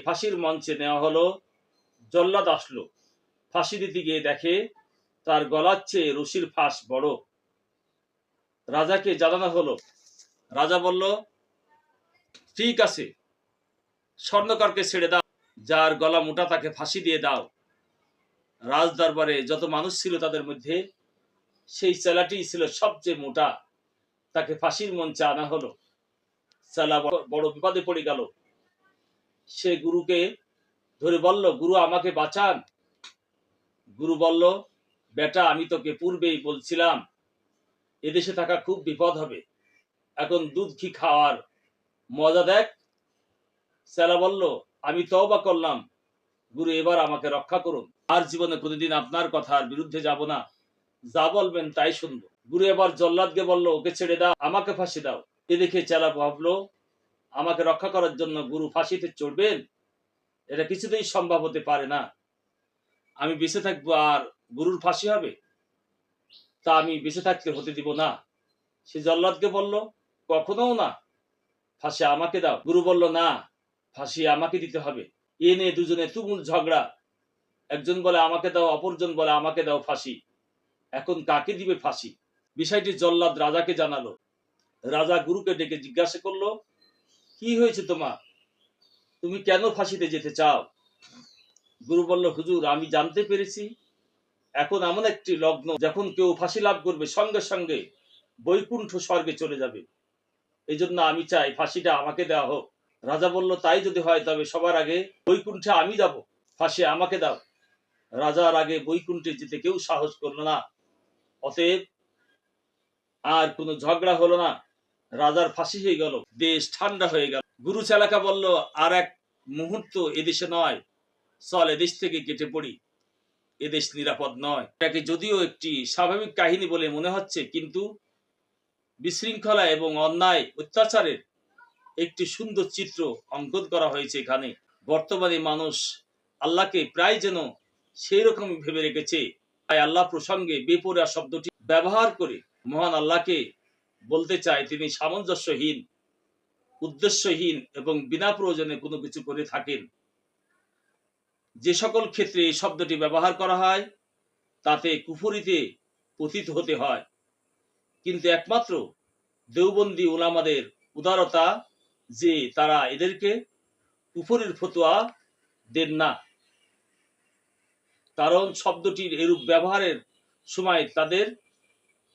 ফাঁসির মঞ্চে নেওয়া হলো। জল্লাদ আসলো, ফাঁসি দিতে গিয়ে দেখে তার গলার চেয়ে রশির ফাঁস বড়। রাজাকে জানানো হলো। রাজা বলল, ঠিক আছে, স্বর্ণকারকে ছেড়ে দাও, যার গলা মোটা তাকে ফাঁসি দিয়ে দাও। রাজ দরবারে যত মানুষ ছিল তাদের মধ্যে সেই চেলাটি ছিল সবচেয়ে মোটা, তাকে ফাঁসির মঞ্চে আনা হলো। চেলা বড় বিপদে পড়ে গেল। সে গুরুকে ধরে বলল, গুরু আমাকে বাঁচান। গুরু বলল, বেটা, আমি তোকে পূর্বেই বলছিলাম এদেশে থাকা খুব বিপদ হবে, এখন দুধ ঘি খাওয়ার মজা দেখ। চেলা বলল, আমি তওবা করলাম গুরু, এবার আমাকে রক্ষা করুন, আর জীবনে কোনোদিন আপনার কথার বিরুদ্ধে যাব না, যা বলবেন তাই শুনবো। গুরু এবার জল্লাদকে বলল, ওকে ছেড়ে দাও, আমাকে ফাঁসি দাও। এ দেখে চেলা ভাবলো, আমাকে রক্ষা করার জন্য গুরু ফাঁসিতে চড়বেন, এটা কিছুতেই সম্ভব হতে পারে না। আমি বেঁচে থাকবো আর গুরুর ফাঁসি হবে, তা আমি বেঁচে থাকতে হতে দিব না। সে জল্লাদকে বলল, কখনো না, ফাঁসি আমাকে দাও। গুরু বলল, না, ফাঁসি আমাকে দিতে হবে। এ নিয়ে দুজনে তুমুল ঝগড়া। একজন বলে আমাকে দাও, অপরজন বলে আমাকে দাও ফাঁসি। এখন কাকে দিবে ফাঁসি? বিষয়টি জল্লাদ রাজাকে জানালো। রাজা গুরুকে ডেকে জিজ্ঞাসা করলো, কি হয়েছে তোমার, তুমি কেন ফাঁসিতে যেতে চাও? গুরু বলল, হুজুর, আমি জানতে পেরেছি এখন এমন একটি লগ্ন, যখন কেউ ফাঁসি লাভ করবে সঙ্গে সঙ্গে বৈকুণ্ঠ স্বর্গে চলে যাবে। এই জন্য আমি চাই ফাঁসিটা আমাকে দেওয়া হোক। রাজা বলল, তাই যদি হয় তবে সবার আগে বৈকুণ্ঠে আমি যাব, ফাঁসি আমাকে দাও। রাজার আগে বৈকুণ্ঠে যেতে কেউ সাহস করলো না। অতএব আর কোনো ঝগড়া হলো না, রাজার ফাঁসি হয়ে গেল, দেশ ঠান্ডা হয়ে গেল। গুরু চালাকা বলল, আর এক মুহূর্ত এদেশে নয়, চল এদেশ থেকে কেটে পড়ি, এদেশ নিরাপদ নয়। এটাকে যদিও একটি স্বাভাবিক কাহিনী বলে মনে হচ্ছে, কিন্তু বিশৃঙ্খলা এবং অন্যায় অত্যাচারের একটি সুন্দর চিত্র অঙ্কন করা হয়েছে এখানে। বর্তমানে মানুষ আল্লাহকে প্রায় যেন সেই রকম ভেবে রেখেছে। তাই আল্লাহ প্রসঙ্গে বেপরোয়া শব্দটি ব্যবহার করে মহান আল্লাহকে বলতে চায় তিনি সামঞ্জস্যহীন, উদ্দেশ্যহীন এবং বিনা প্রয়োজনে কোনো কিছু করে থাকেন। যে সকল ক্ষেত্রে এই শব্দটি ব্যবহার করা হয় তাতে কুফরিতে পতিত হতে হয়, কিন্তু একমাত্র দেওবন্দি উলামাদের উদারতা যে তারা এদেরকে কুফরির ফতোয়া দেন না, কারণ শব্দটির এরূপ ব্যবহারের সময় তাদের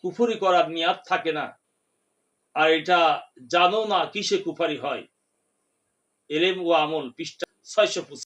কুফরি করার নিয়াত থাকে না, আর এটা জানো না কিসে কুফরি হয়। এলেম ও আমল, পৃষ্ঠা 625।